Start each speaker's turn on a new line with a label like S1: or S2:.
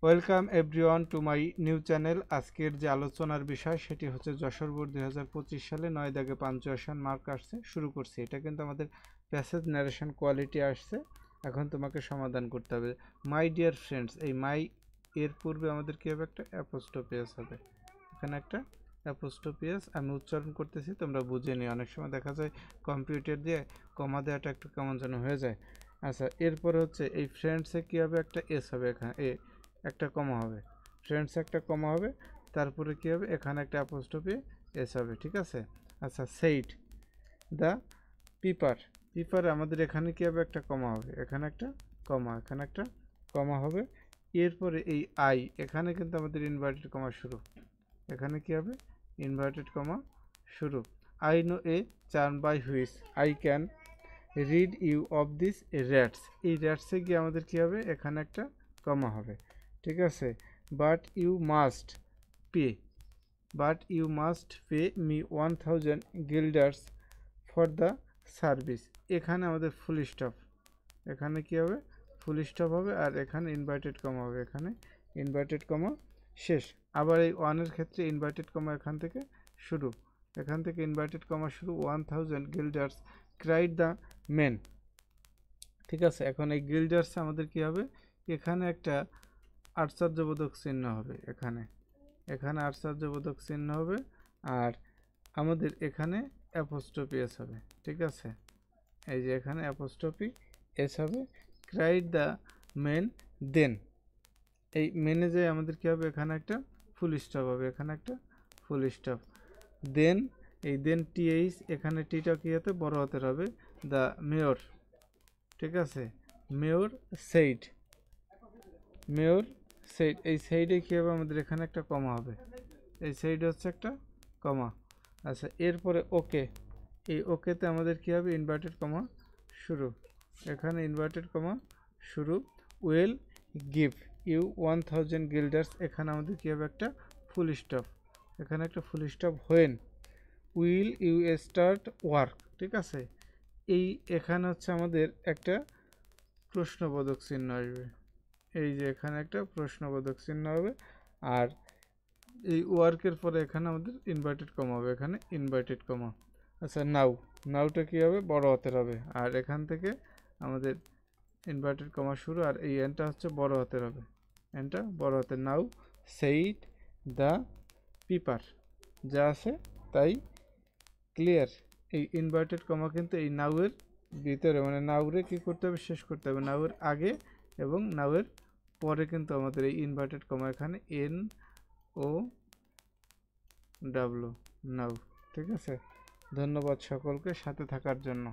S1: Welcome everyone to my new channel. আজকের যে আলোচনার বিষয় সেটি হচ্ছে যশোর বোর্ড 2025 সালে 9 দাগে পাঞ্চুয়েশন মার্ক আসছে। শুরু করছি। এটা কিন্তু আমাদের প্যাসেজ ন্যারেশন কোয়ালিটি আসছে। এখন তোমাকে সমাধান করতে হবে। মাই ডিয়ার ফ্রেন্ডস, এই মাই এর পূর্বে আমাদের কি হবে? একটা অ্যাপোস্ট্রফি এস হবে। এখানে একটা অ্যাপোস্ট্রফি এস আমি উচ্চারণ করতেছি, তোমরা বুঝে নিও। অনেক সময় দেখা যায় কম্পিউটার দিয়ে কমা দেওয়াটা একটু কেমন যেন হয়ে যায়। আচ্ছা, এরপরে হচ্ছে এই ফ্রেন্ডসে কি হবে? একটা এস হবে, এখানে একটা কমা হবে, ফ্রেন্ডস একটা কমা হবে, তারপরে কি হবে? এখানে একটা অ্যাপোস্ট্রফি এস হবে, ঠিক আছে? আচ্ছা, সেইড দ্য পিপার, পিপার আমাদের এখানে কি হবে? একটা কমা হবে, এখানে একটা কমা, এখানে একটা কমা হবে। এরপরে এই আই, এখানে কিন্তু আমাদের ইনভার্টেড কমা শুরু, এখানে কি হবে? ইনভার্টেড কমা শুরু। I know a charm by which I can rid you of this rats, এই র্যাটসে গিয়ে আমাদের কি হবে? এখানে একটা কমা হবে, ঠিক আছে? But you must pay, but you must pay me 1000 guilders for the service, এখানে আমাদের ফুল স্টপ, এখানে কি হবে? ফুল স্টপ হবে, আর এখানে ইনভার্টেড কমা হবে, এখানে ইনভার্টেড কমা শেষ। আবার এই ওয়ানের ক্ষেত্রে ইনভার্টেড কমা এখান থেকে শুরু, এখান থেকে ইনভার্টেড কমা শুরু। 1000 গিল্ডার্স ক্রাইড দ্য মেন, ঠিক আছে? এখন এই গিল্ডার্স আমাদের কি হবে? এখানে একটা আশ্চর্যবোধক চিহ্ন হবে, এখানে এখানে আশ্চর্যবোধক চিহ্ন হবে, আর আমাদের এখানে অ্যাপোস্ট্রফি এস হবে, ঠিক আছে? এই যে এখানে অ্যাপোস্ট্রফি এস হবে। ক্রাইড দ্য মেন দেন, এই মেনে যে আমাদের কি হবে? এখানে একটা ফুল স্টপ হবে, এখানে একটা ফুল স্টপ। দেন, এই দেন টিএইচ, এখানে টিটা কি হতে? বড় হাতের হবে। দ্য মেয়র, ঠিক আছে? মেয়র সেইড, মেয়র সেইড, এই সাইডে কী হবে? আমাদের এখানে একটা কমা হবে, এই সাইডে হচ্ছে একটা কমা। আচ্ছা, এরপরে ওকে, এই ওকেতে আমাদের কী হবে? ইনভার্টেড কমা শুরু, এখানে ইনভার্টেড কমা শুরু। উইল গিভ ইউ 1000 গিল্ডার্স, এখানে আমাদের কী হবে? একটা ফুল স্টপ, এখানে একটা full stop. When will you start work, ঠিক আছে? এই এখানে হচ্ছে আমাদের একটা প্রশ্নবোধক চিহ্ন আসবে, এই যে এখানে একটা প্রশ্নবোধক চিহ্ন হবে। আর এই ওয়ার্কের পরে এখানে আমাদের ইনভার্টেড কমা হবে, এখানে ইনভার্টেড কমা। আচ্ছা, নাও, নাওটা কী হবে? বড় হাতের হবে, আর এখান থেকে আমাদের ইনভার্টেড কমা শুরু, আর এই এনটা হচ্ছে বড় হাতের হবে, এনটা বড় হাতের। নাও সেইড দ্য পিপার, যা আছে তাই ক্লিয়ার। এই ইনভার্টেড কমা কিন্তু এই নাউয়ের ভিতরে, মানে নাউরে কি করতে হবে? শেষ করতে হবে। নাউয়ের আগে এবং নাউয়ের পরে কিন্তু আমাদের এই ইনভার্টেড কমা, এখানে এন ও ডাব্লু, নাউ, ঠিক আছে? ধন্যবাদ সকলকে সাথে থাকার জন্য।